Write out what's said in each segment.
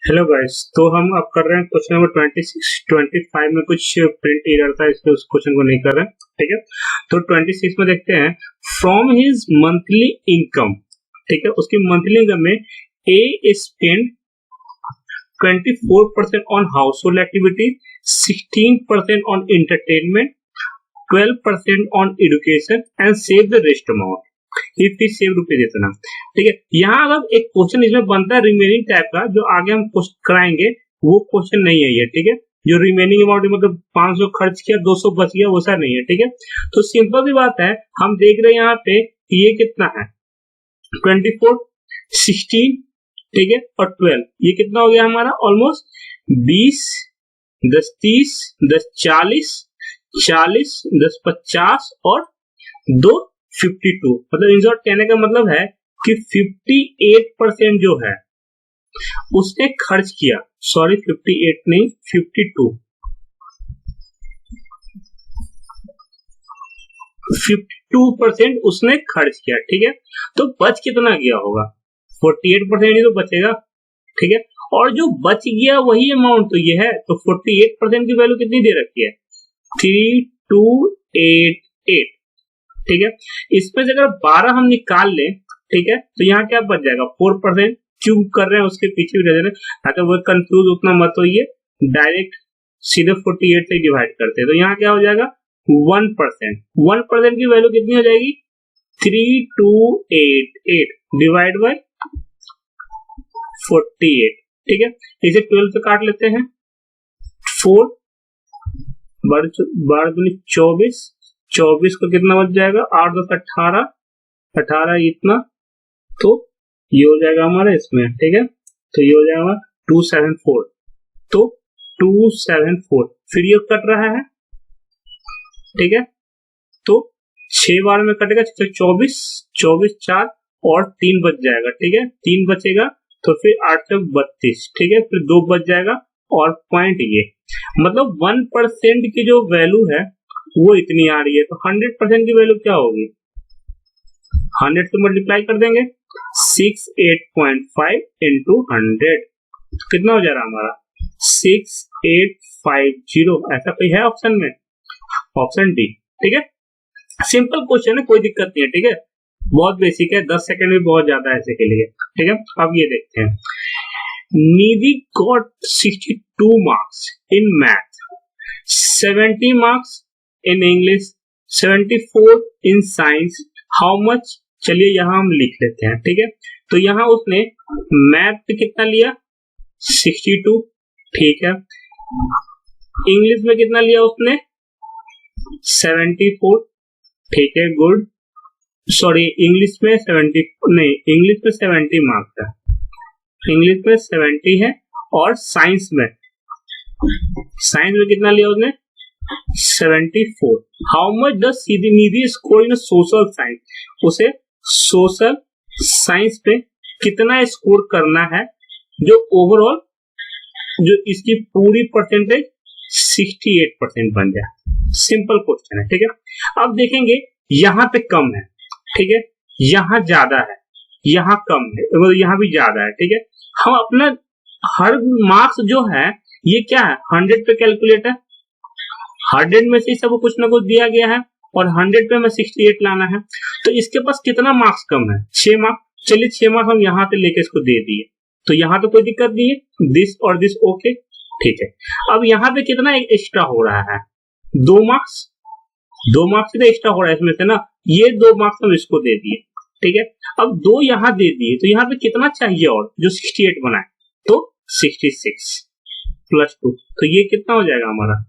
Hello guys. तो हम अब कर रहे हैं क्वेश्चन नंबर 26। 25 में कुछ प्रिंट एरर था, इसलिए उस क्वेश्चन को नहीं कर रहे हैं। ठीक है, तो 26 में देखते हैं। फ्रॉम हिज मंथली इनकम, ठीक है, उसकी मंथली इनकम में a spend 24% on household activity, 16% on entertainment, 12% on education and save the rest amount if he save rupees इतना। ठीक है, यहाँ अगर एक क्वेश्चन इसमें बनता है रिमेनिंग टाइप का, जो आगे हम कराएंगे, वो क्वेश्चन नहीं है ये। ठीक है, जो रिमेनिंग अमाउंट मतलब 500 खर्च किया 200 बच गया, वैसा नहीं है। ठीक है, तो सिंपल सी बात है, हम देख रहे हैं यहाँ पे कि ये कितना है 24, 16, ठीक है, और 12, ये कितना हो गया हमारा ऑलमोस्ट 20, 10 30, 10 40, 40, 10 50 और 2 52। मतलब इन शॉर्ट कहने का मतलब है कि 58% जो है उसने खर्च किया, सॉरी 58 नहीं 52, 52% उसने खर्च किया। ठीक है, तो बच कितना गया होगा 48% ही तो बचेगा। ठीक है, और जो बच गया वही अमाउंट तो ये है, तो 48% की वैल्यू कितनी दे रखी है 3288। ठीक है, इसमें से अगर 12 हम निकाल लें, ठीक है, तो यहाँ क्या बच जाएगा 4%। क्यों कर रहे हैं उसके पीछे भी रह जाए, अगर वो कंफ्यूज उतना मत होइए, डायरेक्ट सीधे 48 से डिवाइड करते हैं, तो यहाँ क्या हो जाएगा 1%। 1% की वैल्यू कितनी हो जाएगी 3288 डिवाइड बाय 48। ठीक है, इसे 12 से काट लेते हैं, 4 12 दूनी 24, 24 का कितना बच जाएगा 8 10 18, 18 इतना, तो ये हो जाएगा हमारा इसमें। ठीक है, तो ये हो जाएगा 274, तो 274 फिर ये कट रहा है। ठीक है, तो 6 बार में कटेगा, 24, 24 4 और 3 बच जाएगा। ठीक है, 3 बचेगा, तो फिर 8 से 32। ठीक है, फिर 2 बच जाएगा और पॉइंट ये, मतलब 1% की जो वैल्यू है वो इतनी आ रही है। तो 100% की वैल्यू क्या होगी 100 से मल्टीप्लाई कर देंगे 68.5 इंटू 100, कितना हो जा रहा है हमारा 6850। ऐसा कोई है ऑप्शन में, ऑप्शन डी। ठीक है, सिंपल क्वेश्चन है, कोई दिक्कत नहीं है। ठीक है, बहुत बेसिक है, 10 सेकंड भी बहुत ज्यादा है ऐसे के लिए। ठीक है, अब ये देखते हैं। Nidhi got 62 marks in math, 70 marks in English, 74 in science, how much. चलिए यहाँ हम लिख लेते हैं। ठीक है, तो यहाँ उसने मैथ पे कितना लिया 62, ठीक है, इंग्लिश में कितना लिया उसने 74, ठीक है, गुड। सॉरी, इंग्लिश में 70 नहीं, इंग्लिश में 70 मार्क्स है, इंग्लिश में 70 है, और साइंस में कितना लिया उसने 74। How much does Nidhi score in social science, उसे सोशल साइंस पे कितना स्कोर करना है, जो ओवरऑल जो इसकी पूरी परसेंटेज 68% बन जाए। सिंपल क्वेश्चन है। ठीक है, अब देखेंगे यहाँ पे कम है, ठीक है, यहाँ ज्यादा है, यहाँ कम है, यहाँ भी ज्यादा है। ठीक है, हम अपना हर मार्क्स जो है ये क्या है 100 पे कैलकुलेट है, 100 में से सब कुछ ना कुछ दिया गया है, और 100 पे हमें 68 लाना है। तो इसके पास कितना मार्क्स कम है 6 मार्क्स। चलिए 6 मार्क्स हम यहाँ पे लेके इसको दे दिए, तो यहाँ तो कोई दिक्कत नहीं है, दिस और दिस ओके। ठीक है, अब यहाँ पे कितना एक्स्ट्रा हो रहा है 2 मार्क्स, 2 मार्क्स कितना एक्स्ट्रा हो रहा है इसमें से ना, ये 2 मार्क्स हम इसको दे दिए। ठीक है, अब 2 यहाँ दे दिए, तो यहाँ पे कितना चाहिए और जो 68 बनाए, तो 66 प्लस 2, तो ये कितना हो जाएगा हमारा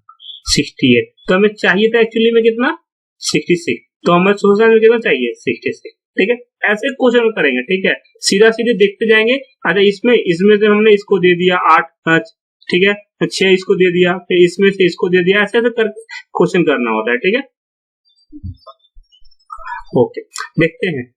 68। तो हमें चाहिए था एक्चुअली में कितना 66, तो हमें सोशल में कितना चाहिए 66। ठीक है, ऐसे क्वेश्चन करेंगे। ठीक है, सीधा सीधे देखते जाएंगे। अच्छा, इसमें से हमने इसको दे दिया 8, ठीक है, 6 इसको दे दिया, फिर इसमें से इसको दे दिया, ऐसे कर क्वेश्चन करना होता है। ठीक है, ओके, देखते हैं।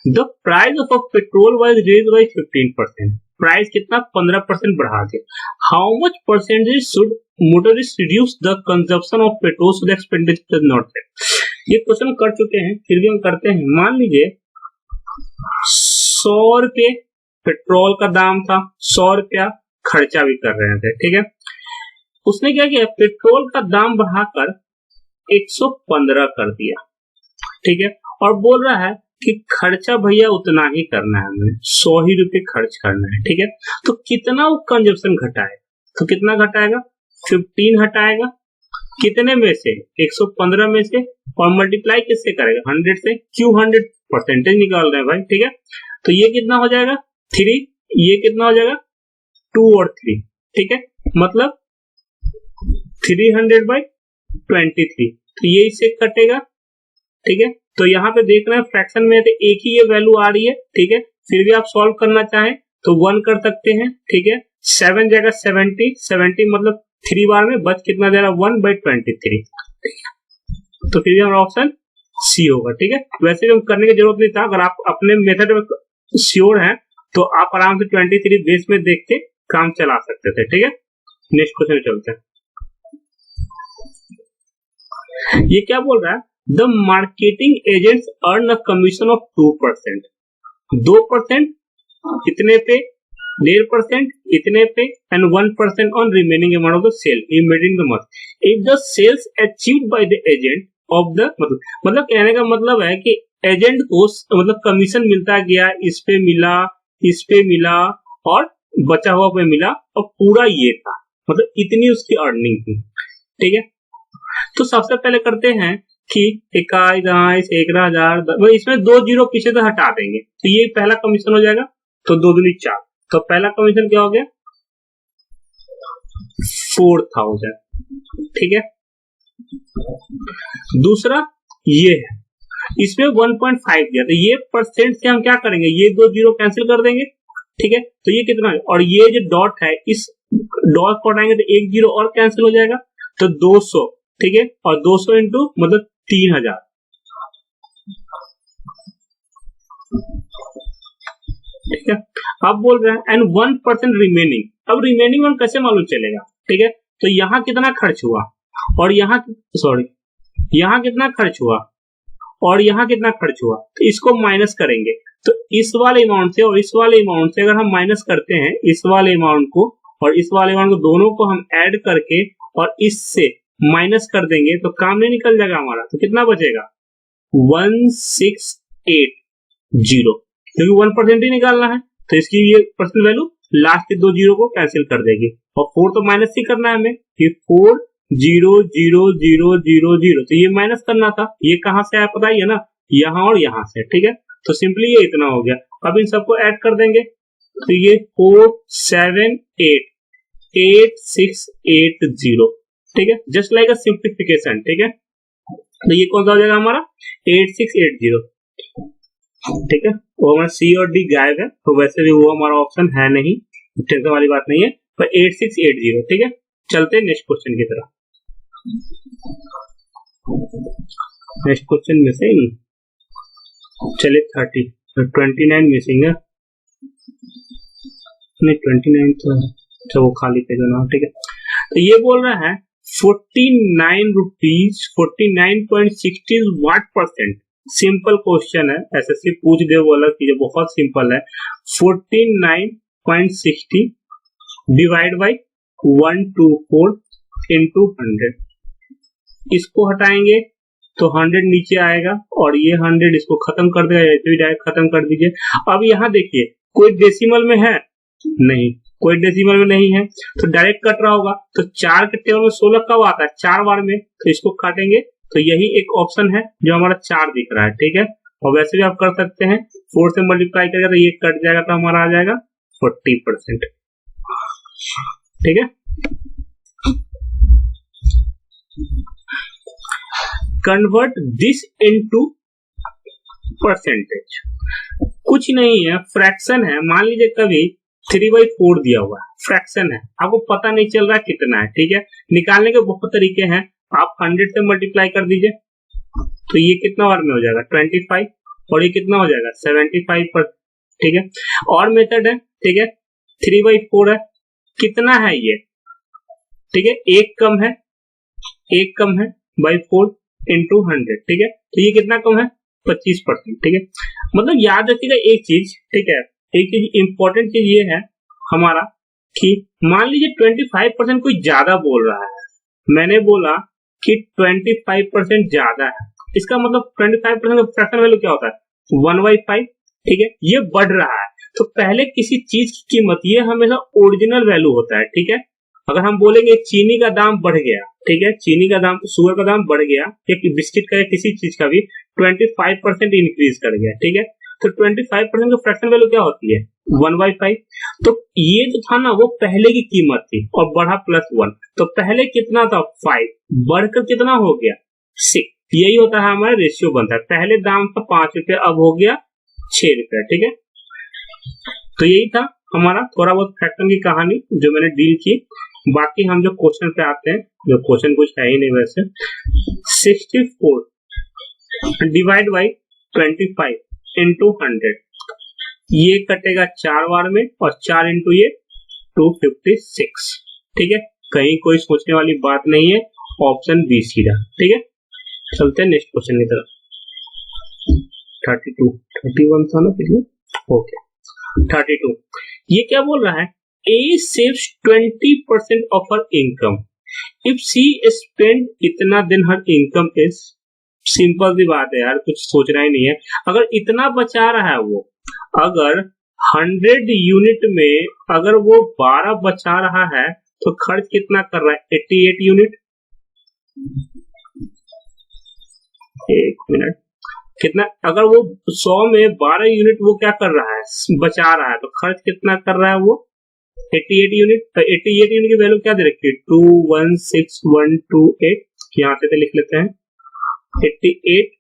The price of petrol was raise by 15%, price कितना 15% बढ़ा के। How much percentage should motorist reduce the consumption of petrol so the expenditure is not there. ये क्वेश्चन कर चुके हैं, फिर भी हम करते हैं। मान लीजिए 100 रुपए पेट्रोल का दाम था 100 रुपया, खर्चा भी कर रहे थे, ठीक है। उसने क्या किया, पेट्रोल का दाम बढ़ाकर 115 कर दिया, ठीक है, और बोल रहा है कि खर्चा भैया उतना ही करना है, हमें 100 ही रुपये खर्च करना है, ठीक है। तो कितना वो कंजप्शन घटाएगा, तो कितना घटाएगा, 15 हटाएगा, कितने में से, 115 में से, और मल्टीप्लाई किससे करेगा, 100 से, क्यों 100 परसेंटेज निकाल रहे हैं भाई, ठीक है। तो ये कितना हो जाएगा 3, ये कितना हो जाएगा 2 और 3, ठीक है, मतलब 300/23, तो ये इससे कटेगा, ठीक है। तो यहाँ पे देख रहे हैं फ्रैक्शन में तो एक ही ये वैल्यू आ रही है, ठीक है। फिर भी आप सॉल्व करना चाहें तो 1 कर सकते हैं, ठीक है। 7 जगह 70 मतलब 3 बार में बच कितना दे रहा है 1/23, तो फिर भी हमारा ऑप्शन सी होगा, ठीक है। वैसे भी हम करने की जरूरत नहीं था, अगर आप अपने मेथड में श्योर हैं तो आप आराम से 23 बेस में देख के काम चला सकते थे, ठीक है। नेक्स्ट क्वेश्चन चलते हैं। ये क्या बोल रहा है, the marketing agents earn a commission of 2%, 2% कितने पे, 1.5% इतने पे, and 1% on remaining amount of the sale in made in the month if the sales achieved by the agent of the, मतलब कहने का मतलब है कि एजेंट को मतलब कमीशन मिलता गया, इस पे मिला और बचा हुआ पे मिला, और पूरा ये था, मतलब इतनी उसकी अर्निंग थी, ठीक है। तो सबसे पहले करते हैं कि 21, 11,000, इसमें 2 जीरो पीछे से हटा देंगे, तो ये पहला कमीशन हो जाएगा, तो 2 दूनी 4, तो पहला कमीशन क्या हो गया 4,000, ठीक है। दूसरा ये है, इसमें 1.5 दिया, तो ये परसेंट से हम क्या करेंगे, ये 2 जीरो कैंसिल कर देंगे, ठीक है। तो ये कितना है, और ये जो डॉट है, इस डॉट को हटाएंगे तो 1 जीरो और कैंसिल हो जाएगा, तो 200, ठीक है, और 200 इंटू मतलब 3,000, ठीक है। अब बोल रहे हैं एंड 1% रिमेनिंग, अब रिमेनिंग वन कैसे मालूम चलेगा, ठीक है। तो यहाँ कितना खर्च हुआ, और यहाँ कितना खर्च हुआ, और यहाँ कितना खर्च हुआ, तो इसको माइनस करेंगे, तो इस वाले अमाउंट से और इस वाले अमाउंट से अगर हम माइनस करते हैं इस वाले अमाउंट को और इस वाले अमाउंट को, दोनों को हम ऐड करके और इससे माइनस कर देंगे तो काम नहीं निकल जाएगा हमारा, तो कितना बचेगा 1680, क्योंकि 1% ही निकालना है, तो इसकी ये परसेंट वैल्यू लास्ट के 2 जीरो को कैंसिल कर देगी, और 4 तो माइनस ही करना है हमें, कि 4,0,0,0,0,0, तो ये माइनस करना था, ये कहां से आया पता ही है ना, यहाँ और यहाँ से, ठीक है। तो सिंपली ये इतना हो गया, अब इन सबको ऐड कर देंगे, तो ये 478,8680, ठीक है, जस्ट लाइक अ सिंप्लीफिकेशन, ठीक है। तो ये कौन सा हो जाएगा हमारा 8680, ठीक है। वो हमारा सी और डी गायब है, तो वैसे भी वो हमारा ऑप्शन है नहीं, टेंशन वाली बात नहीं है, पर 8680, ठीक है। चलते हैं नेक्स्ट क्वेश्चन की तरफ। नेक्स्ट क्वेश्चन मिसिंग, चलिए 30, 29 मिसिंग है, नहीं 29 तो वो खाली पेज बना, ठीक है। तो ये बोल रहा है 49 rupees 49.60 what percent, simple question है, एसएससी पूछ दे वो अलग चीज है, बहुत सिंपल है। 49.60 डिवाइड बाई 124 इंटू 100, इसको हटाएंगे तो 100 नीचे आएगा और ये 100 इसको खत्म कर देगा, ऐसे भी डायरेक्ट खत्म कर दीजिए। अब यहाँ देखिए कोई डेसिमल में है नहीं, कोई डेसिमल में नहीं है, तो डायरेक्ट कट रहा होगा, तो 4 के टेबल में 16 कब आता है 4 बार में, तो इसको काटेंगे, तो यही एक ऑप्शन है जो हमारा 4 दिख रहा है, ठीक है। और वैसे भी आप कर सकते हैं 4 से मल्टीप्लाई करेगा तो ये कट जाएगा, तो हमारा आ जाएगा 40%, ठीक है। कन्वर्ट दिस इनटू परसेंटेज, कुछ नहीं है, फ्रैक्शन है, मान लीजिए कभी 3/4 दिया हुआ है, फ्रैक्शन है, आपको पता नहीं चल रहा कितना है, ठीक है। निकालने के बहुत तरीके हैं, आप 100 से मल्टीप्लाई कर दीजिए, तो ये कितना बार में हो जाएगा 25, और ये कितना हो जाएगा 75 पर, ठीक है। और मेथड है, ठीक है, 3/4 है, कितना है ये, ठीक है, एक कम है by 4 इंटू 100, ठीक है। तो ये कितना कम है 25%, ठीक है। मतलब याद रखिएगा एक चीज, ठीक है, एक चीज इंपॉर्टेंट चीज ये है हमारा कि मान लीजिए 25% कोई ज्यादा बोल रहा है, मैंने बोला कि 25% ज्यादा है, इसका मतलब 25% का फ्रैक्शन वैल्यू क्या होता है 1/5, ठीक है, ये बढ़ रहा है। तो पहले किसी चीज की कीमत ये हमेशा ओरिजिनल वैल्यू होता है, ठीक है। अगर हम बोलेंगे चीनी का दाम बढ़ गया, ठीक है, चीनी का दाम, शुगर का दाम बढ़ गया, या बिस्किट का या किसी चीज का भी 25% इंक्रीज कर गया, ठीक है, तो 25% का फ्रैक्शन वैल्यू क्या होती है 1/5। तो ये जो था ना वो पहले की कीमत थी और बढ़ा +1, तो पहले कितना था 5, बढ़कर कितना हो गया 6। यही होता है हमारा रेशियो बनता है, पहले दाम था 5 रुपए, अब हो गया 6 रुपए, ठीक है। तो यही था हमारा थोड़ा बहुत फ्रैक्शन की कहानी जो मैंने डील की। बाकी हम जो क्वेश्चन पे आते हैं, जो क्वेश्चन कुछ है ही नहीं वैसे। 64 डिवाइड बाई 25 इंटू 100, ये कटेगा 4 बार में और 4 इंटू ये 256, ठीक है, कहीं कोई सोचने वाली बात नहीं है, ऑप्शन बी सीधा, ठीक है। चलते हैं नेक्स्ट क्वेश्चन की तरफ। 32 31 था ना पिछले, ओके 32। ये क्या बोल रहा है, A saves 20% of her income if she spend इतना दिन her income is, सिंपल सी बात है यार, कुछ सोचना ही नहीं है। अगर इतना बचा रहा है वो, अगर 100 यूनिट में अगर वो 12 बचा रहा है तो खर्च कितना कर रहा है 88 यूनिट। एक मिनट, कितना, अगर वो 100 में 12 यूनिट वो क्या कर रहा है बचा रहा है, तो खर्च कितना कर रहा है वो 88 यूनिट। तो 88 यूनिट की वैल्यू क्या दे रखी है 216128, यहाँ से लिख लेते हैं 88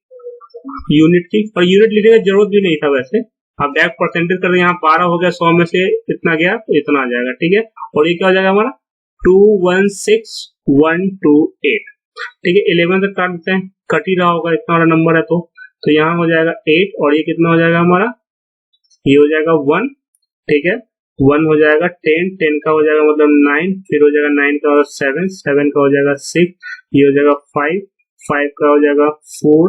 यूनिट की, और यूनिट लिखने की जरूरत भी नहीं था वैसे, आप डायरेक्ट परसेंटेज कर रहे हैं, यहाँ 12 हो गया, 100 में से इतना गया तो इतना आ जाएगा, ठीक है। और ये क्या हो जाएगा हमारा 216128, ठीक है। 11 तक काट देते हैं, कट ही रहा होगा, इतना बड़ा नंबर है तो यहाँ हो जाएगा 8, और ये कितना हो जाएगा हमारा, ये हो जाएगा 1, ठीक है, 1 हो जाएगा 10, 10 का हो जाएगा मतलब 9, फिर हो जाएगा 9 का 7, 7 का हो जाएगा 6, ये हो जाएगा 5, 5 का हो जाएगा 4,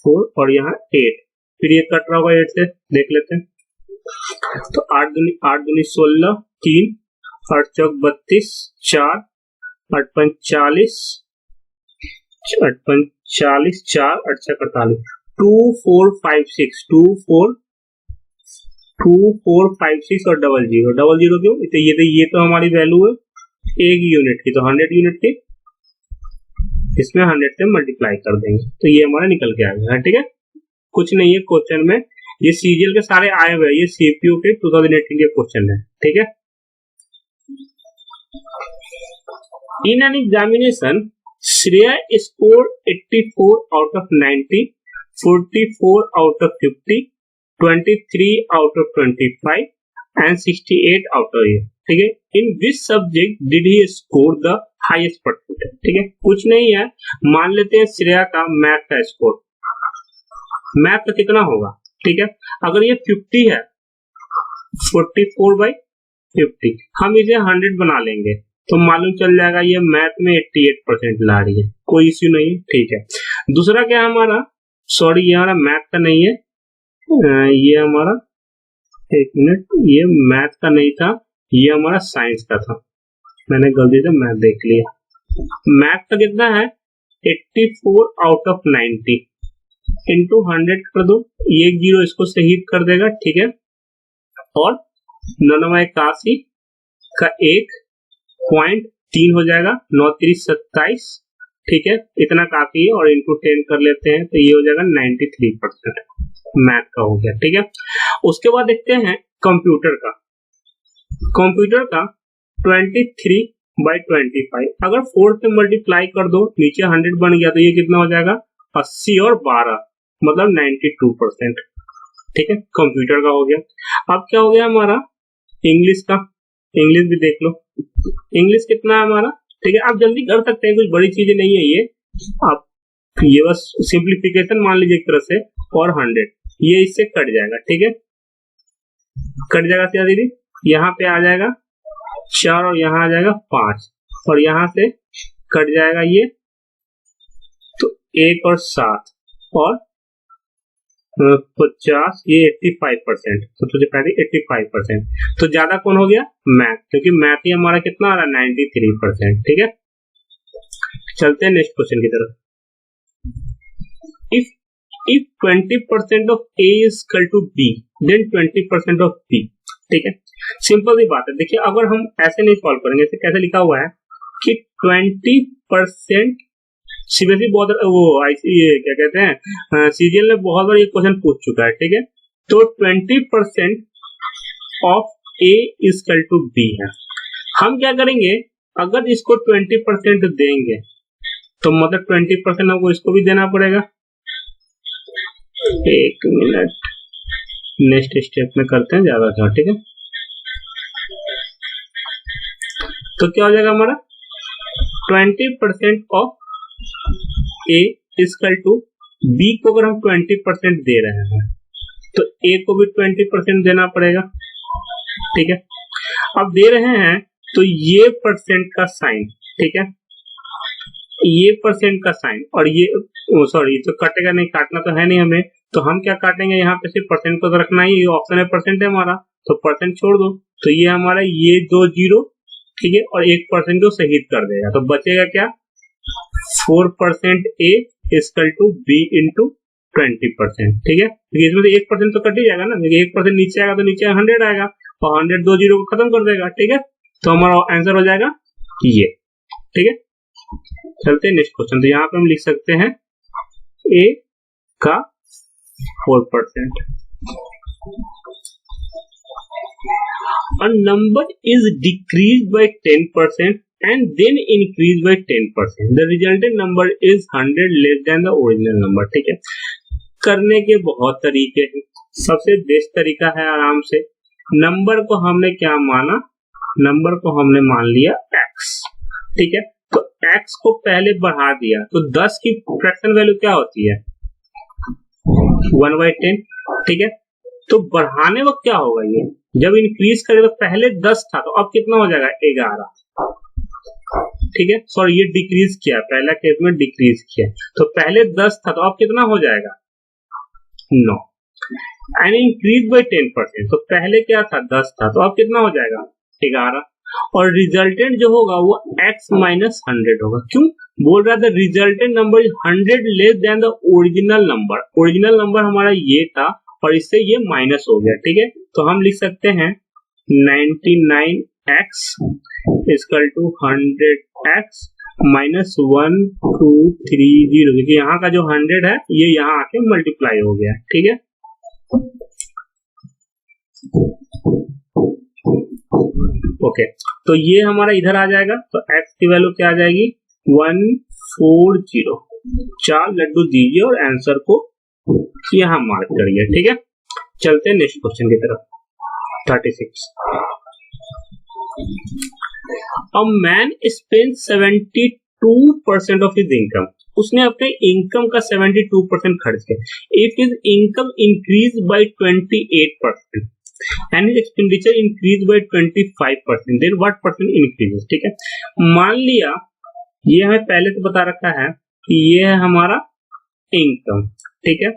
4 और यहाँ 8, फिर ये कट रहा होगा 8 से, देख लेते हैं। तो 8 दूनी 16, 3, 8 चौक 32, 4, 8 पंच 40, 8 पंच 40, 4 8 छक 48, 2456, 2456 और 00, 00 क्यों, ये तो हमारी वैल्यू है एक यूनिट की, तो 100 यूनिट की, इसमें 100 से मल्टीप्लाई कर देंगे तो ये हमारा निकल के आ गया, ठीक है। कुछ नहीं है क्वेश्चन में, ये सीजीएल के सारे आए हुए हैं, ये सीपीयू के 2018 के क्वेश्चन है, ठीक है। In an examination Shreya score 84 out of 90, 44 out of 50, 23 out of 25 and 68 out of 8, ठीक है। In which subject did he score the highest percentage, ठीक है। कुछ नहीं है, मान लेते हैं श्रेया का मैथ का स्कोर, मैथ का कितना होगा, ठीक है। अगर ये 50 है 44/50, हम इसे 100 बना लेंगे तो मालूम चल जाएगा ये मैथ में 88% ला रही है, कोई इश्यू नहीं है, ठीक है। दूसरा क्या हमारा, सॉरी ये हमारा मैथ का नहीं है, ये हमारा, एक मिनट, ये मैथ का नहीं था, ये हमारा साइंस का था, मैंने गलती से मैथ देख लिया। मैथ का कितना है 84 आउट ऑफ 90 इंटू 100 कर दो, ये 0 इसको शहीद कर देगा, ठीक है। और 981 का 1.3 हो जाएगा, 9×3 = 27, ठीक है, इतना काफी है, और इंटू 10 कर लेते हैं तो ये हो जाएगा 93% मैथ का हो गया, ठीक है। उसके बाद देखते हैं कंप्यूटर का। कंप्यूटर का 23/25 अगर 4 से मल्टीप्लाई कर दो, नीचे 100 बन गया तो ये कितना हो जाएगा 80 और 12 मतलब 92%, ठीक है। कंप्यूटर का हो गया। अब क्या हो गया हमारा इंग्लिश का, इंग्लिश भी देख लो, इंग्लिश कितना है हमारा, ठीक है। आप जल्दी कर सकते हैं, कुछ बड़ी चीजें नहीं है ये, आप ये बस सिंप्लीफिकेशन मान लीजिए एक तरह से, और 100 ये इससे कट जाएगा, ठीक है, कट जाएगा क्या दीदी, यहाँ पे आ जाएगा 4 और यहाँ आ जाएगा 5 और यहाँ से कट जाएगा ये, तो 1 और 7 और 50, ये 85%, सबसे पहले 85%। तो ज्यादा कौन हो गया? मैथ, क्योंकि मैथ ही हमारा कितना आ रहा है? 93%। ठीक है, चलते हैं नेक्स्ट क्वेश्चन की तरफ। If 20% of A is equal to B, then 20% of B। ठीक है, सिंपल सी बात है। देखिए, अगर हम ऐसे नहीं सॉल्व करेंगे, इसे कैसे लिखा हुआ है कि 20%, सीबीएसई बहुत वो ये क्या कहते हैं, सीजीएल ने बहुत बार ये क्वेश्चन पूछ चुका है। ठीक है, तो 20% of A is equal to B है। हम क्या करेंगे, अगर इसको 20% देंगे तो मतलब 20% हमको इसको भी देना पड़ेगा। एक मिनट, नेक्स्ट स्टेप में करते हैं ज्यादा था। ठीक है, तो क्या हो जाएगा हमारा? 20% of A is equal to B को अगर हम 20% दे रहे हैं तो A को भी 20% देना पड़ेगा। ठीक है, अब दे रहे हैं तो ये परसेंट का साइन, ठीक है, ये परसेंट का साइन और ये सॉरी, तो कटेगा नहीं, काटना तो है नहीं हमें, तो हम क्या काटेंगे, यहाँ पे सिर्फ परसेंट को तो रखना ही, ये ऑप्शन है परसेंट है हमारा, तो परसेंट छोड़ दो, तो ये हमारा ये 2 जीरो, ठीक है, और 1% को शहीद कर देगा, तो बचेगा क्या? 4% A equal to B into 20%। ठीक है, इसमें से 1% तो कट ही जाएगा ना, 1% नीचे आएगा तो नीचे 100 आएगा और 100 2 जीरो को खत्म कर देगा। ठीक है, तो हमारा आंसर हो जाएगा ये। ठीक है, चलते हैं नेक्स्ट क्वेश्चन। तो यहाँ पे हम लिख सकते हैं A का 4%। A number is decreased by 10% and then increased by 10%. The resultant number is 100 less than the original number. ठीक है, करने के बहुत तरीके हैं, सबसे बेस्ट तरीका है आराम से, नंबर को हमने क्या माना, नंबर को हमने मान लिया x। ठीक है, तो x को पहले बढ़ा दिया, तो 10 की फ्रैक्शन वैल्यू क्या होती है? 1/10। ठीक है, तो बढ़ाने वक्त क्या होगा, ये जब इंक्रीज करेगा, पहले 10 था तो अब कितना हो जाएगा? 11। ठीक है, सॉरी ये डिक्रीज किया, पहला केस में डिक्रीज किया, तो पहले 10 था तो अब कितना हो जाएगा? 9। एंड इंक्रीज बाय 10%, तो पहले क्या था? 10 था, तो अब कितना हो जाएगा? 11। और रिजल्टेंट जो होगा वो x माइनस 100 होगा। क्यों बोल रहा था? Resultant number is 100 less than the original number. Original number हमारा ये था और इससे ये माइनस हो गया। ठीक है, तो हम लिख सकते हैं 99x equal to 100x minus 1230। देखिए यहाँ का जो 100 है ये यहाँ आके मल्टीप्लाई हो गया। ठीक है, ओके, तो ये हमारा इधर आ जाएगा, तो x की वैल्यू क्या आ जाएगी? 140। 4 लड्डू दीजिए और आंसर को यहाँ मार्क करिए। ठीक है, चलते हैं नेक्स्ट क्वेश्चन की तरफ। 36। A man spends 72% of his income। उसने अपने इनकम का 72% खर्च किया। If his income increased by 28% and his expenditure increased by 25%, then what percent increases? ठीक है, मान लिया ये हमें पहले से बता रखा है कि ये है हमारा इनकम। ठीक है,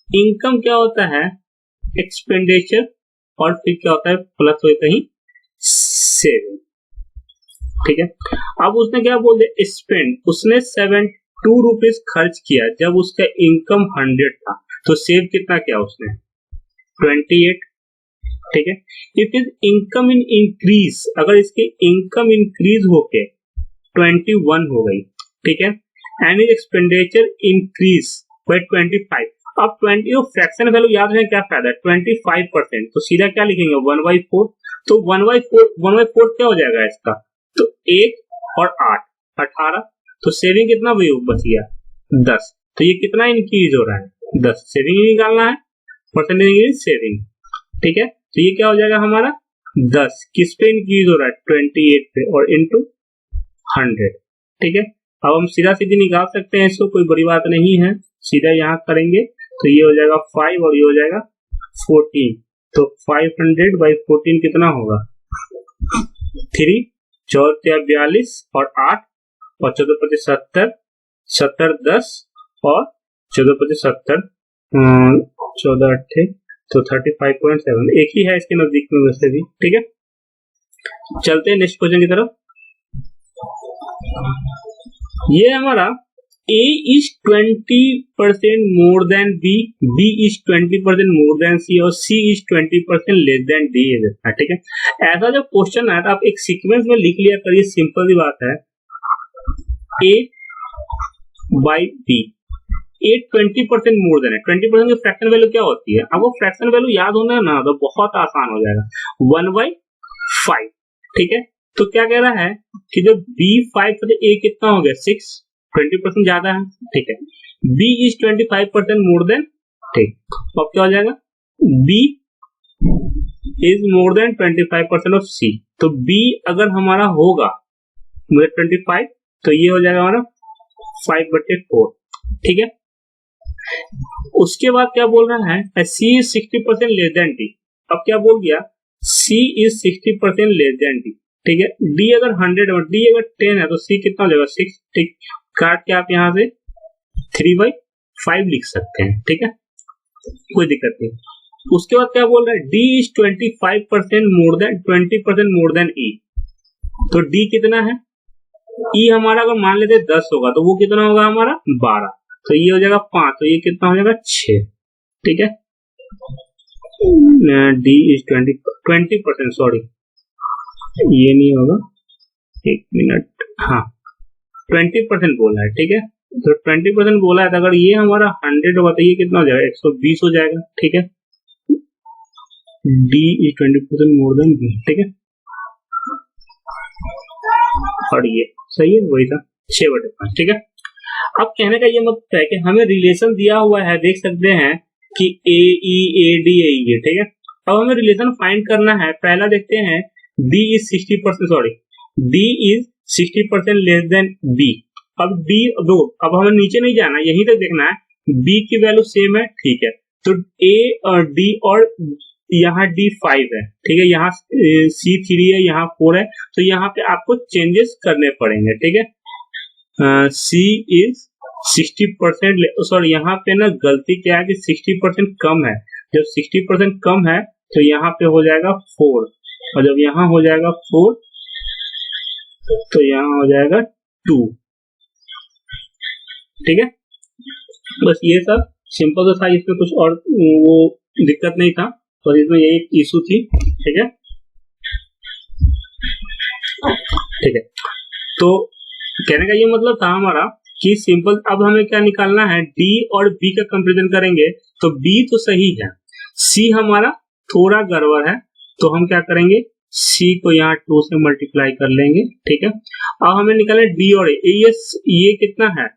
इनकम क्या होता है? एक्सपेंडिचर, और फिर क्या होता है? प्लस होता ही सेविंग। ठीक है, अब उसने क्या बोल दिया? स्पेंड, उसने 72 रुपीज खर्च किया जब उसका इनकम 100 था, तो सेव कितना किया उसने? 28। ठीक है, if is income in increase, अगर इसकी इनकम इंक्रीज होके 21 हो गई, ठीक है, एंड एक्सपेंडिचर इंक्रीज बाय 25, अब 20 फ्रैक्शन वैल्यू याद है क्या फायदा? 25%, तो सीधा क्या लिखेंगे? 1/4। तो 1/4 क्या हो जाएगा इसका? तो 1 और 8 18, तो सेविंग कितना बच गया? 10। तो ये कितना इंक्रीज हो रहा है? 10। सेविंग ही निकालना है, परसेंटेज सेविंग। ठीक है, तो ये क्या हो जाएगा हमारा? 10 किस पे इंक्रीज हो रहा है? 28 पे, और इंटू 100। ठीक है, अब हम सीधा सीधी निकाल सकते हैं इसको, कोई बड़ी बात नहीं है, सीधा यहाँ करेंगे तो ये हो जाएगा 5 और ये हो जाएगा 14। तो 500/14 कितना होगा? 3 4 42 और 8 और 14 25 70, 70 10 और 14 25 70, 14 8 तो 35.7 एक ही है इसके नजदीक में वैसे भी। ठीक है, चलते हैं नेक्स्ट क्वेश्चन की तरफ। ये हमारा A is 20% more than B, B is 20% more than C और C is 20% less than D है। ठीक है, ऐसा जब क्वेश्चन आया था आप एक सीक्वेंस में लिख लिया करिए, सिंपल सी बात है। A by B, A 20% more than है। 20% की फ्रैक्शन वैल्यू क्या होती है? आपको फ्रैक्शन वैल्यू याद होना है ना, तो बहुत आसान हो जाएगा, 1/5। ठीक है, तो क्या कह रहा है कि जब B5 तो A कितना हो गया 6, 20% ज्यादा है। ठीक है, B is 25% मोर देन, ठीक, तो अब क्या हो जाएगा, B is more than 25% of C। तो B अगर हमारा होगा 25 तो ये हो जाएगा हमारा 5/4। ठीक है, उसके बाद क्या बोल रहा है, C is 60% less than D। अब क्या बोल गया, C is 60% less than D। ठीक है, D अगर 100 और D अगर 10 है तो C कितना हो जाएगा 6। ठीक, काट के आप यहाँ से 3/5 लिख सकते हैं। ठीक है, कोई दिक्कत नहीं। उसके बाद क्या बोल रहा है, D is 25% more than 20% more than E। तो D कितना है, E हमारा अगर मान लेते 10 होगा तो वो कितना होगा हमारा 12, तो ये हो जाएगा 5, तो ये कितना हो जाएगा 6। ठीक है, D is 20%, सॉरी ये नहीं होगा, एक मिनट, हाँ 20% बोला है। ठीक है, तो 20% बोला है, तो अगर ये हमारा 100 होगा तो ये कितना हो जाएगा 120 हो जाएगा। ठीक है, D is 20% more than B। ठीक है, और ये सही है, वही था 6/5। ठीक है, अब कहने का ये मतलब है कि हमें रिलेशन दिया हुआ है, देख सकते हैं कि AE AD। ठीक है, अब हमें रिलेशन फाइंड करना है। पहला देखते हैं, D is 60%, sorry D is 60% less than B। अब D दो, अब हमें नीचे नहीं जाना, यहीं तक देखना है, B की वैल्यू सेम है। ठीक है, तो A और D और यहाँ D5 है। ठीक है, यहाँ C3 है, यहाँ 4 है, तो यहाँ पे आपको चेंजेस करने पड़ेंगे। ठीक है, C is 60%, सॉरी यहाँ पे ना गलती क्या है कि 60% कम है। जब 60% कम है तो यहाँ पे हो जाएगा 4, और जब यहाँ हो जाएगा 4 तो यहाँ हो जाएगा 2। ठीक है, बस ये सब सिंपल था, इसमें कुछ और वो दिक्कत नहीं था, तो इसमें यही एक इशू थी। ठीक है, ठीक है, तो कहने का ये मतलब था हमारा कि सिंपल, अब हमें क्या निकालना है, D और B का कंपैरिजन करेंगे तो B तो सही है, C हमारा थोड़ा गड़बड़ है, तो हम क्या करेंगे, C को यहाँ 2 से मल्टीप्लाई कर लेंगे। ठीक है, अब हमें निकालना है D और A। ये कितना है,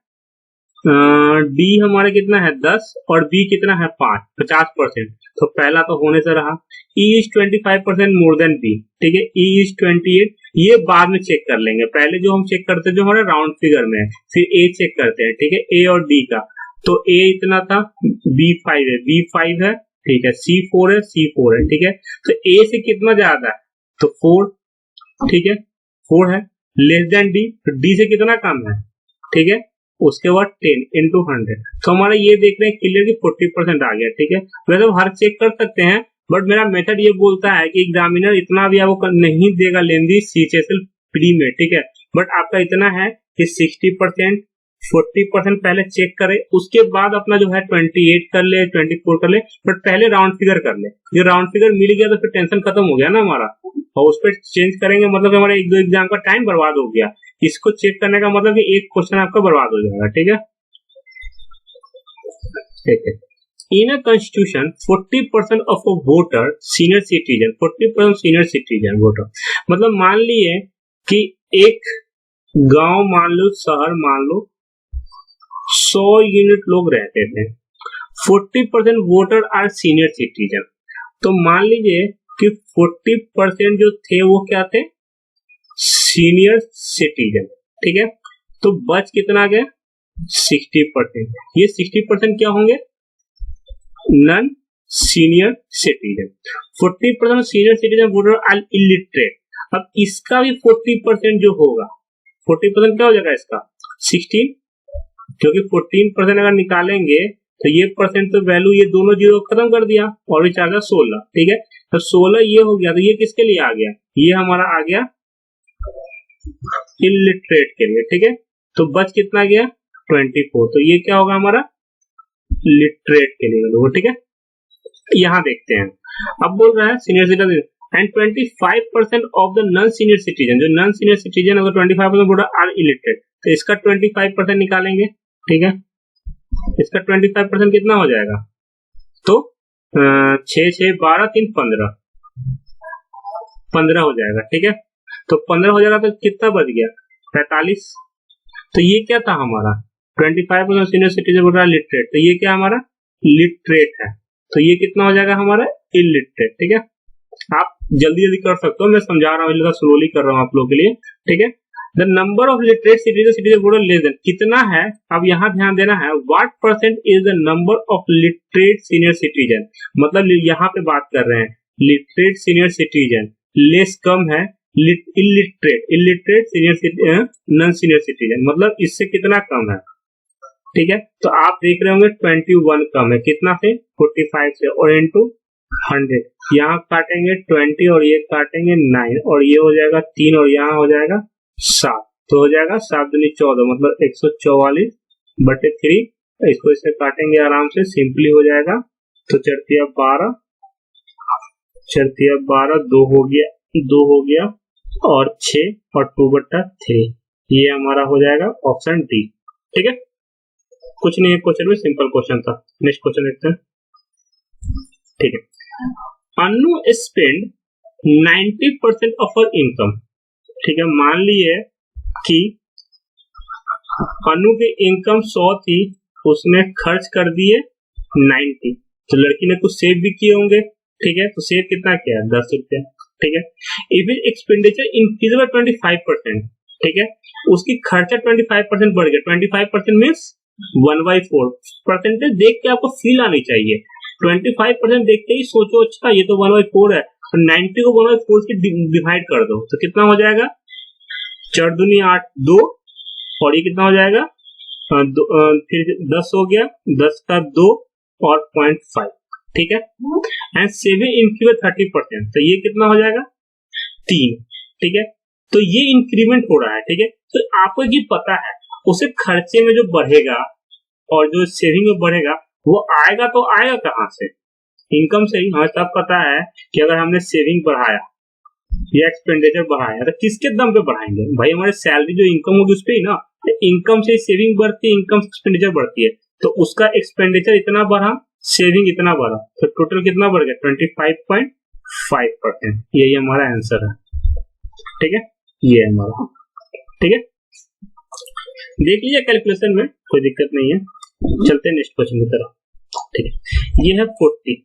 D हमारा कितना है 10 और B कितना है 5, 50%, तो पहला तो होने से रहा। E is 25% more than B। ठीक है, E is 28, ये बाद में चेक कर लेंगे, पहले जो हम चेक करते हैं जो हमारे राउंड फिगर में है, फिर A चेक करते हैं। ठीक है, A और D का, तो A इतना था, B5 है, B5 है। ठीक है, C4 है, C4 है। ठीक है, तो A से कितना ज्यादा है, तो 4। ठीक है, 4 है, लेस देन D, तो D से कितना कम है। ठीक है, उसके बाद 10 into 100, तो हमारा ये देख रहे हैं क्लियर कि 40% आ गया। ठीक है, वैसे हर चेक कर सकते हैं, बट मेरा मेथड ये बोलता है कि एग्जामिनर इतना भी आपको नहीं देगा लेंदी CHSL प्री में। ठीक है, बट आपका इतना है कि 60%, 40% पहले चेक करे, उसके बाद अपना जो है 28 कर ले, 24 कर ले, बट पहले राउंड फिगर कर ले। ये राउंड फिगर मिल गया तो फिर टेंशन खत्म हो गया ना हमारा, और उस पर चेंज करेंगे मतलब हमारा 1-2 एग्जाम का टाइम बर्बाद हो गया। इसको चेक करने का मतलब कि एक क्वेश्चन आपका बर्बाद हो जाएगा। ठीक है, ठीक है, in a constitution 40% of a voter senior citizen, 40% senior citizen voter, मतलब मान लिए कि एक गांव मान लो, शहर मान लो, 100 यूनिट लोग रहते थे, 40% वोटर आर सीनियर सिटीजन, तो मान लीजिए कि 40% जो थे वो क्या थे, सीनियर सिटीजन। ठीक है, तो बच कितना गया 60%। ये 60% क्या होंगे, non senior citizen. 40% senior citizen voter are illiterate. अब इसका भी 40% जो होगा, 40% क्या हो जाएगा इसका 16, क्योंकि 14% अगर निकालेंगे तो ये परसेंट तो वैल्यू ये दोनों जीरो खत्म कर दिया और ये आ गया 16। ठीक है, तो 16 ये हो गया, तो ये किसके लिए आ गया, ये हमारा आ गया इलिटरेट के लिए। ठीक है, तो बच कितना गया 24, तो ये क्या होगा हमारा लिटरेट के लिए लोगों। ठीक है, यहाँ देखते हैं, अब बोल रहा है senior citizen and 25% of the non senior citizen, जो नॉन सीनियर सिटीजन अगर 25% बोल रहा आर इलिटरेट, तो इसका 25% निकालेंगे। ठीक है, इसका 25% कितना हो जाएगा, तो 6 6 12 3 15 हो जाएगा। ठीक है, तो 15 हो जाएगा, तो कितना बच गया 45। तो ये क्या था हमारा 25% सीनियर सिटीजन बोल रहा है लिटरेट, तो ये क्या हमारा लिटरेट है, तो ये कितना हो जाएगा हमारा इलिटरेट। ठीक है, आप जल्दी जल्दी कर सकते हो, मैं समझा रहा हूँ, स्लोली कर रहा हूँ आप लोगों के लिए। ठीक है, the number of literate citizen बोल लेस देन कितना है, अब यहाँ ध्यान देना है what percent is the number of literate senior citizen, मतलब यहाँ पे बात कर रहे हैं लिटरेट सीनियर सिटीजन, लेस कम है illiterate senior non senior citizen, मतलब इससे कितना कम है। ठीक है, तो आप देख रहे होंगे 21 कम है, कितना से 45 से, और इनटू 100, यहाँ काटेंगे 20 और ये काटेंगे 9 और ये हो जाएगा 3 और यहाँ हो जाएगा 7, तो हो जाएगा 7 दूनी 14, मतलब 144/3। इसको इससे काटेंगे आराम से, सिंपली हो जाएगा, तो चरतिया 12 2 हो गया और 6 और 2/3, ये हमारा हो जाएगा ऑप्शन डी। ठीक है, कुछ नहीं है क्वेश्चन में, सिंपल क्वेश्चन था। नेक्स्ट क्वेश्चन देखते हैं। ठीक है, अनु स्पेंड 90% ऑफ हर इनकम। ठीक है, मान लिए कि अनु की इनकम 100 थी, उसने खर्च कर दिए 90, तो लड़की ने कुछ सेव भी किए होंगे। ठीक है, तो सेव कितना किया 10 रुपया। ठीक है, इफ एक्सपेंडिचर इंक्रीज बाय 25%, ठीक है, उसकी खर्चा 25% बढ़ गया, 25% मीन्स 1/4 परसेंटेज देख के आपको फील आनी चाहिए। 25% देखते ही सोचो अच्छा ये तो 1/4 है, तो 90 को 1/4 से डिवाइड कर दो, तो कितना हो जाएगा 4 दूनी 8 2, और ये कितना हो जाएगा फिर 10 हो गया, 10 का 2 और 0.5। ठीक है, एंड सेविंग इंक्रीज 30%, तो ये कितना हो जाएगा 3। ठीक है, तो ये इंक्रीमेंट हो रहा है। ठीक है, तो आपको ये पता है उसे खर्चे में जो बढ़ेगा और जो सेविंग में बढ़ेगा वो आएगा, तो आएगा कहां से, इनकम से ही। हमें तब पता है कि अगर हमने सेविंग बढ़ाया या एक्सपेंडिचर बढ़ाया, तो किसके दम पे बढ़ाएंगे भाई, हमारे सैलरी जो इनकम होगी उस पे ही ना, तो इनकम से सेविंग बढ़ती है, इनकम से एक्सपेंडिचर बढ़ती है, तो उसका एक्सपेंडिचर इतना बढ़ा, सेविंग इतना बढ़ा, तो टोटल कितना बढ़ गया 25.5%, यही हमारा आंसर है। ठीक है, ये हमारा। ठीक है, देख लीजिए कैलकुलेशन में, कोई दिक्कत नहीं है। चलते हैं नेक्स्ट क्वेश्चन की तरफ। ठीक है, ये है 40,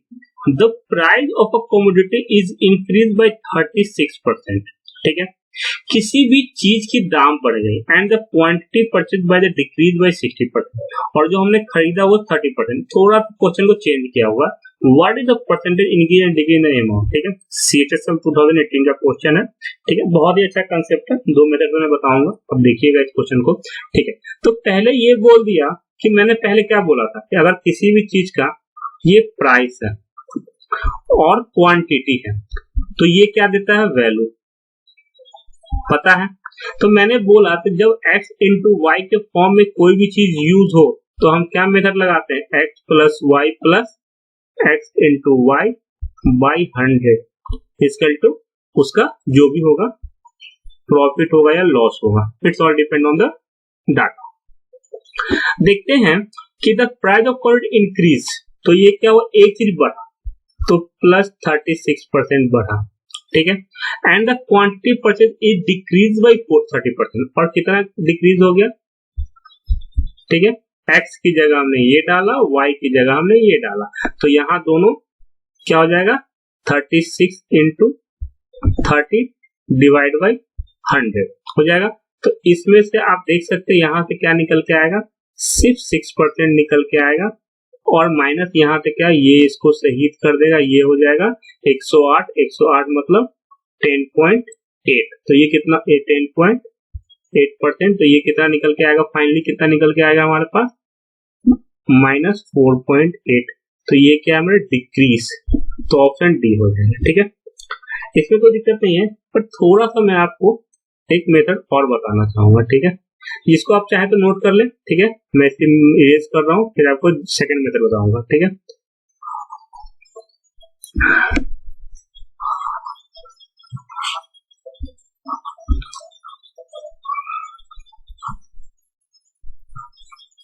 the price of a commodity is increase by 36%। ठीक है, किसी भी चीज की दाम बढ़ गई and the quantity purchase by the decrease by 60%, और जो हमने खरीदा वो 30%। थोड़ा क्वेश्चन को चेंज किया हुआ, what is the percentage increase and decrease in amount. ठीक है, CHSL 2018 का क्वेश्चन है। ठीक है, बहुत ही अच्छा कंसेप्ट है, दो मेथड में बताऊंगा, अब देखिएगा इस क्वेश्चन को। ठीक है, तो पहले ये बोल दिया कि मैंने पहले क्या बोला था कि अगर किसी भी चीज का ये प्राइस है और क्वांटिटी है, तो ये क्या देता है वैल्यू, पता है। तो मैंने बोला कि जब x इंटू वाई के फॉर्म में कोई भी चीज यूज हो तो हम क्या मेथड लगाते हैं, x plus y plus x into y by 100 equal to उसका जो भी होगा प्रॉफिट होगा या लॉस होगा, it's all depend on the data. देखते हैं कि the price of commodity increase, तो ये क्या हुआ, एक चीज बढ़ा तो प्लस 36% बढ़ा। ठीक है, and the quantity purchase is decrease by 30%, और कितना डिक्रीज हो गया। ठीक है, x की जगह हमने ये डाला, y की जगह हमने ये डाला, तो यहाँ दोनों क्या हो जाएगा 36 इंटू 30 डिवाइड बाई 100 हो जाएगा। तो इसमें से आप देख सकते हैं यहाँ से क्या निकल के आएगा, सिर्फ 6% निकल के आएगा, और माइनस यहाँ पे क्या, ये इसको शहीद कर देगा, ये हो जाएगा 108 मतलब 10.8, तो ये कितना 10.8%, तो ये कितना निकल के आएगा, फाइनली कितना निकल के आएगा हमारे पास -4.8, तो ये क्या है मेरा डिक्रीज, तो ऑप्शन डी हो जाएगा। ठीक है, इसमें कोई दिक्कत नहीं है, पर थोड़ा सा मैं आपको एक मेथड और बताना चाहूंगा। ठीक है, इसको आप चाहे तो नोट कर ले। ठीक है, मैं इसकी इरेज कर रहा हूँ, फिर आपको सेकंड मेथड बताऊंगा। ठीक है,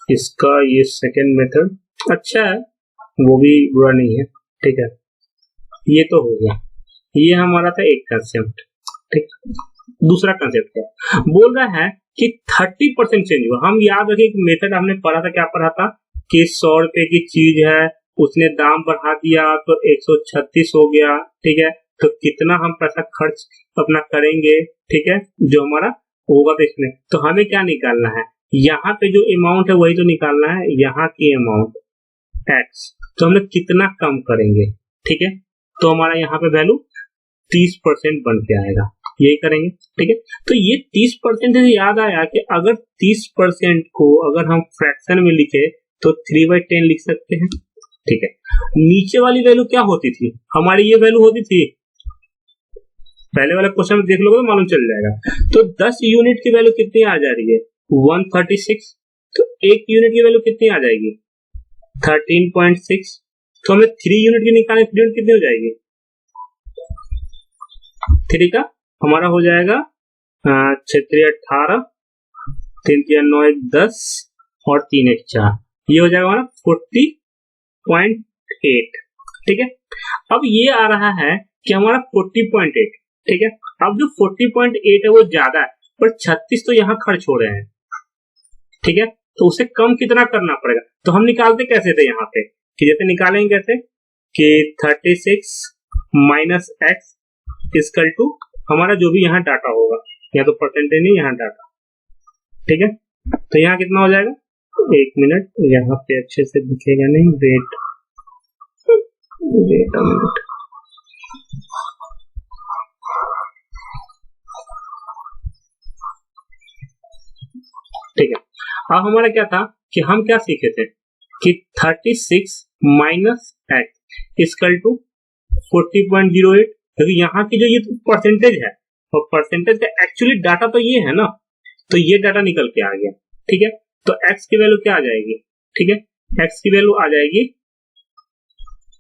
इसका ये सेकंड मेथड अच्छा है, वो भी बुरा नहीं है। ठीक है, ये तो हो गया, ये हमारा था एक कंसेप्ट। ठीक, दूसरा कंसेप्ट क्या बोल रहा है कि 30% चेंज हुआ। हम याद रखें कि मेथड हमने पढ़ा था, क्या पढ़ा था कि 100 रुपए की चीज है, उसने दाम बढ़ा दिया तो 136 हो गया। ठीक है, तो कितना हम पैसा खर्च अपना करेंगे, ठीक है, जो हमारा होगा तो इसमें, तो हमें क्या निकालना है, यहाँ पे जो अमाउंट है वही तो निकालना है, यहाँ की अमाउंट एक्स, तो हम लोग कितना कम करेंगे। ठीक है, तो हमारा यहाँ पे वैल्यू 30% बन के आएगा, यही करेंगे। ठीक है, तो ये 30% से याद आया कि अगर 30% को अगर हम फ्रैक्शन में लिखे तो 3/10 लिख सकते हैं। ठीक है, नीचे वाली वैल्यू क्या होती थी हमारी, ये वैल्यू होती थी, पहले वाला क्वेश्चन में देख लोगे तो मालूम चल जाएगा। तो 10 यूनिट की वैल्यू कितनी आ जा रही है, 136, तो 1 यूनिट की वैल्यू कितनी आ जाएगी, 13.6, तो हमें 3 यूनिट की निकालने, 3 यूनिट कितनी हो जाएगी, 3 का हमारा हो जाएगा 6 18, 3 9 10 और 3 1 4, ये हो जाएगा हमारा 40.8। ठीक है, अब ये आ रहा है कि हमारा 40.8। ठीक है, अब जो 40.8 है वो ज्यादा है, पर 36 तो यहाँ खर्च हो रहे हैं। ठीक है, तो उसे कम कितना करना पड़ेगा, तो हम निकालते कैसे थे यहाँ पे, कि जैसे निकालेंगे कैसे कि 36 माइनस एक्स इक्वल टू हमारा जो भी यहाँ डाटा होगा, या तो परसेंटेज नहीं यहाँ डाटा। ठीक है, तो यहाँ कितना हो जाएगा, 1 मिनट, यहाँ पे अच्छे से दिखेगा नहीं, वेट वेट मिनट, ठीक है। अब हमारा क्या था कि हम क्या सीखे थे कि 36 माइनस एक्स इक्वल टू 40.08, क्योंकि यहाँ की जो ये परसेंटेज है और परसेंटेज का एक्चुअली डाटा तो ये है ना, तो ये डाटा निकल के आ गया। ठीक है, तो x की वैल्यू क्या आ जाएगी, ठीक है, x की वैल्यू आ जाएगी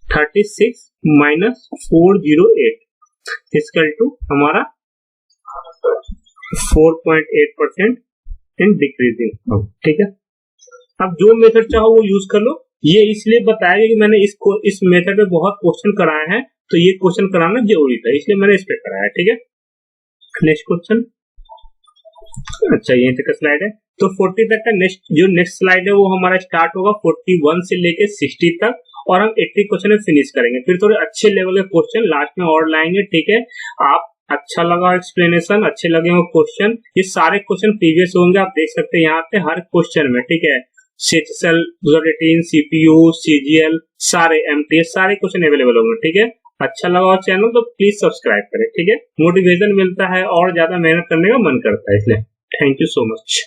36 माइनस 408 इक्वल टू हमारा 4.8% इन डिक्रीजिंग। ठीक है, अब जो मेथड चाहो वो यूज कर लो, ये इसलिए बताया कि मैंने इस मेथड में बहुत क्वेश्चन कराए हैं, तो ये क्वेश्चन कराना जरूरी था, इसलिए मैंने इस पे कराया। ठीक है, नेक्स्ट क्वेश्चन, अच्छा ये तक का स्लाइड है, तो 40 तक का नेक्स्ट स्लाइड है वो हमारा स्टार्ट होगा 41 से लेके 60 तक, और हम 80 क्वेश्चन में फिनिश करेंगे, फिर थोड़े अच्छे लेवल के क्वेश्चन लास्ट में और लाएंगे। ठीक है, आप अच्छा लगा एक्सप्लेनेशन, अच्छे लगे हो क्वेश्चन, ये सारे क्वेश्चन प्रीवियस होंगे, आप देख सकते हैं यहाँ पे हर क्वेश्चन में। ठीक है, CHSL 2018, CPU, CGL, सारे MTS सारे क्वेश्चन अवेलेबल होंगे। ठीक है, अच्छा लगा और चैनल तो प्लीज सब्सक्राइब करें। ठीक है, मोटिवेशन मिलता है और ज्यादा मेहनत करने का मन करता है, इसलिए थैंक यू सो मच।